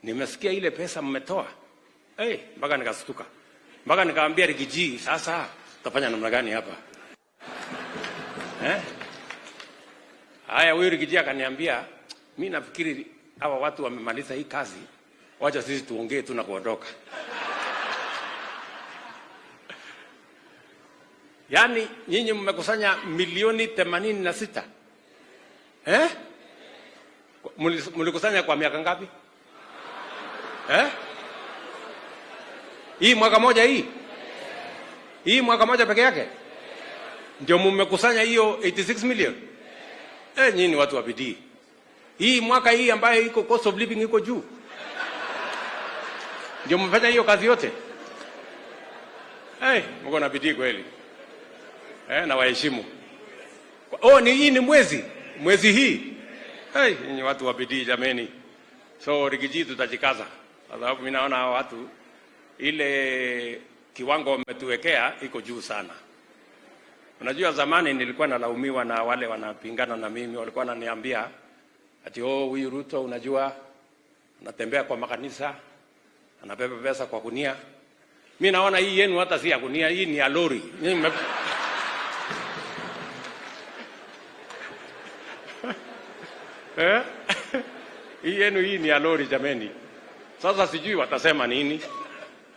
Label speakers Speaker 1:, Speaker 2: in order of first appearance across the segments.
Speaker 1: nimesikia ile pesa mmetoa. Mpaka nikastuka. Mpaka nikaambia Rigiji, sasa tutafanya namna gani hapa? Haya, huyu Rigiji akaniambia, mimi nafikiri hawa watu wamemaliza hii kazi, wacha sisi tuongee tu na kuondoka. Yaani nyinyi mmekusanya milioni 86. Mlikusanya kwa miaka ngapi? Hii mwaka moja hii? Hii mwaka moja peke yake? Ndio mmekusanya hiyo 86 million? Nyinyi ni watu wa bidii. Hii mwaka hii ambaye iko cost of living iko juu, ndio mmefanya hiyo kazi yote? Mko na bidii kweli. Na waheshimu. Hii ni mwezi hii. Ni watu wa bidii jameni. So Rigiji, tutajikaza. Kwa sababu mimi naona hao watu ile kiwango wametuwekea iko juu sana. Unajua zamani nilikuwa nalaumiwa na wale wanapingana na mimi, walikuwa wananiambia ati huyu Ruto unajua anatembea kwa makanisa, anabeba pesa kwa gunia. Mimi naona hii yenu hata si ya gunia, hii ni ya lori. Hii yenu hii ni ya lori jameni. Sasa sijui watasema nini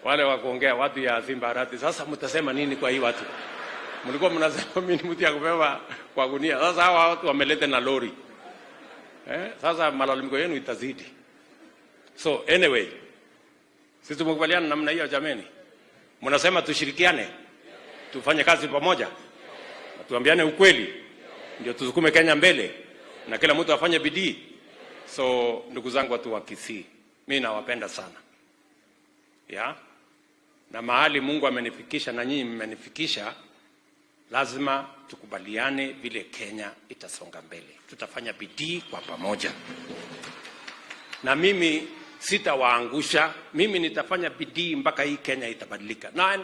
Speaker 1: wale wakuongea watu ya Simba Arati. Sasa mtasema nini kwa hii watu? Mlikuwa mnasema mimi ni mtu ya kubeba kwa gunia. Sasa hawa watu wameleta na lori. Sasa malalamiko yenu itazidi. So anyway, sisi tumekubaliana namna hiyo jameni. Mnasema tushirikiane, tufanye kazi pamoja, na tuambiane ukweli, ndio tusukume Kenya mbele na kila mtu afanye bidii. So ndugu zangu watu wa Kisii, mimi nawapenda sana. Na mahali Mungu amenifikisha na nyinyi mmenifikisha, lazima tukubaliane vile Kenya itasonga mbele. Tutafanya bidii kwa pamoja. Na mimi sitawaangusha, mimi nitafanya bidii mpaka hii Kenya itabadilika. Na